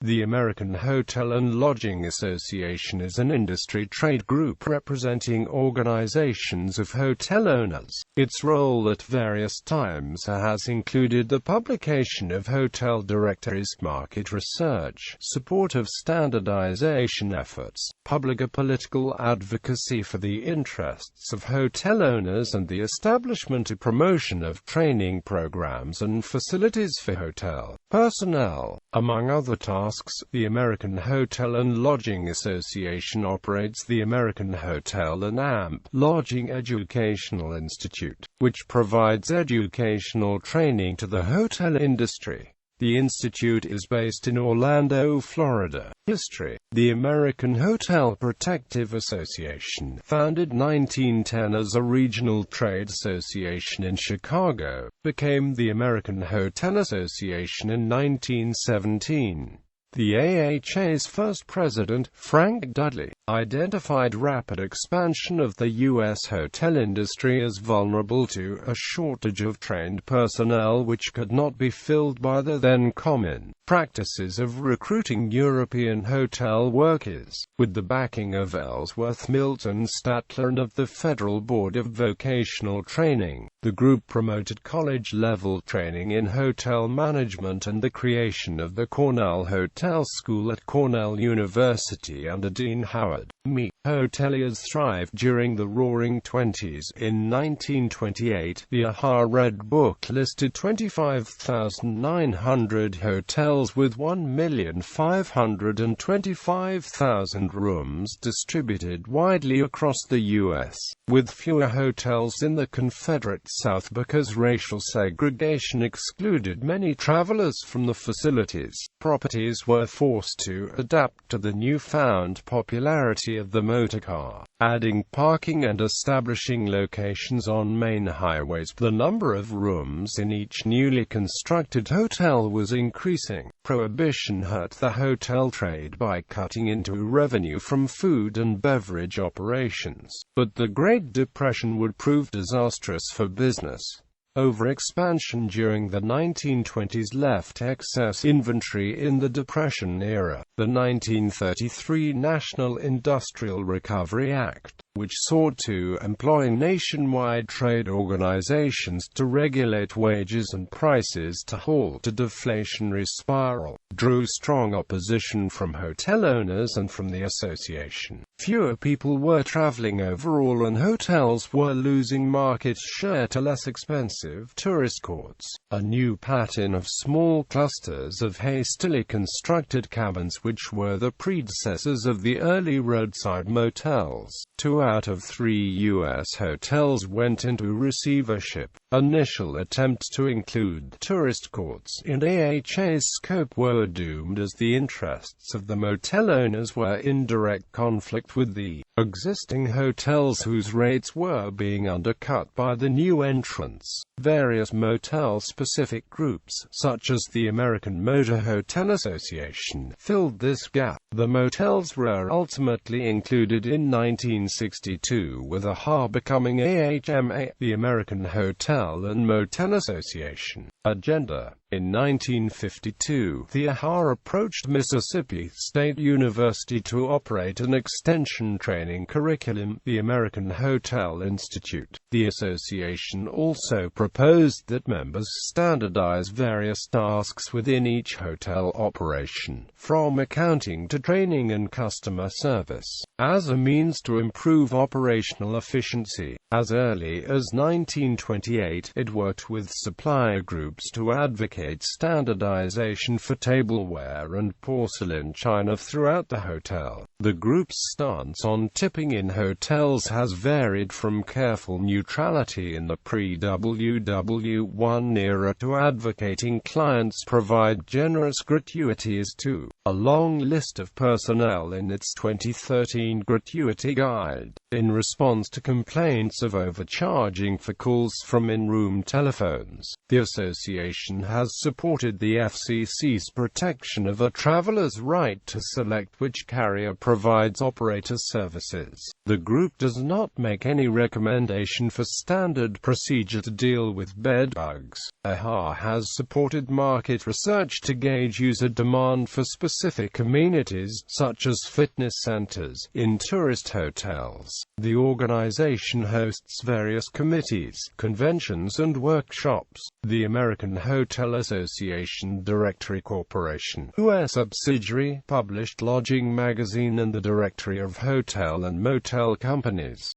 The American Hotel and Lodging Association is an industry trade group representing organizations of hotel owners. Its role at various times has included the publication of hotel directories, market research, support of standardization efforts, public or political advocacy for the interests of hotel owners, and the establishment and promotion of training programs and facilities for hotel personnel. Among other tasks, the American Hotel and Lodging Association operates the American Hotel and Lodging Educational Institute, which provides educational training to the hotel industry. The institute is based in Orlando, Florida. History: the American Hotel Protective Association, founded 1910 as a regional trade association in Chicago, became the American Hotel Association in 1917. The AHA's first president, Frank Dudley, identified rapid expansion of the U.S. hotel industry as vulnerable to a shortage of trained personnel which could not be filled by the then common practices of recruiting European hotel workers. With the backing of Ellsworth, Milton Statler, and of the Federal Board of Vocational Training, the group promoted college-level training in hotel management and the creation of the Cornell Hotel School at Cornell University under Dean Howard. Hoteliers thrived during the Roaring Twenties. In 1928, the AHA Red Book listed 25,900 hotels with 1,525,000 rooms distributed widely across the U.S., with fewer hotels in the Confederate South because racial segregation excluded many travelers from the facilities. Properties were forced to adapt to the newfound popularity of the motor car, adding parking and establishing locations on main highways. The number of rooms in each newly constructed hotel was increasing. Prohibition hurt the hotel trade by cutting into revenue from food and beverage operations, but the Great Depression would prove disastrous for business. Overexpansion during the 1920s left excess inventory in the Depression era. The 1933 National Industrial Recovery Act, which sought to employ nationwide trade organizations to regulate wages and prices to halt a deflationary spiral, drew strong opposition from hotel owners and from the association. Fewer people were traveling overall, and hotels were losing market share to less expensive tourist courts. A new pattern of small clusters of hastily constructed cabins, which were the predecessors of the early roadside motels. 2 out of 3 U.S. hotels went into receivership. Initial attempts to include tourist courts in AHA's scope were doomed, as the interests of the motel owners were in direct conflict with the existing hotels, whose rates were being undercut by the new entrants. Various motel-specific groups, such as the American Motor Hotel Association, filled this gap. The motels were ultimately included in 1962, with AHA becoming AHMA, the American Hotel and Motel Association. Agenda. In 1952, the AHA approached Mississippi State University to operate an extension training curriculum, the American Hotel Institute. The association also proposed that members standardize various tasks within each hotel operation, from accounting to training and customer service, as a means to improve operational efficiency. As early as 1928, it worked with supplier groups to advocate standardization for tableware and porcelain china throughout the hotel. The group's stance on tipping in hotels has varied from careful neutrality in the pre-WW1 era to advocating clients provide generous gratuities to a long list of personnel in its 2013 gratuity guide. In response to complaints reports of overcharging for calls from in-room telephones. The association has supported the FCC's protection of a traveler's right to select which carrier provides operator services. The group does not make any recommendation for standard procedure to deal with bed bugs. AHA has supported market research to gauge user demand for specific amenities, such as fitness centers, in tourist hotels. The organization hosts various committees, conventions and workshops. The American Hotel Association Directory Corporation, U.S. subsidiary, published Lodging Magazine and the Directory of Hotel and Motel Companies.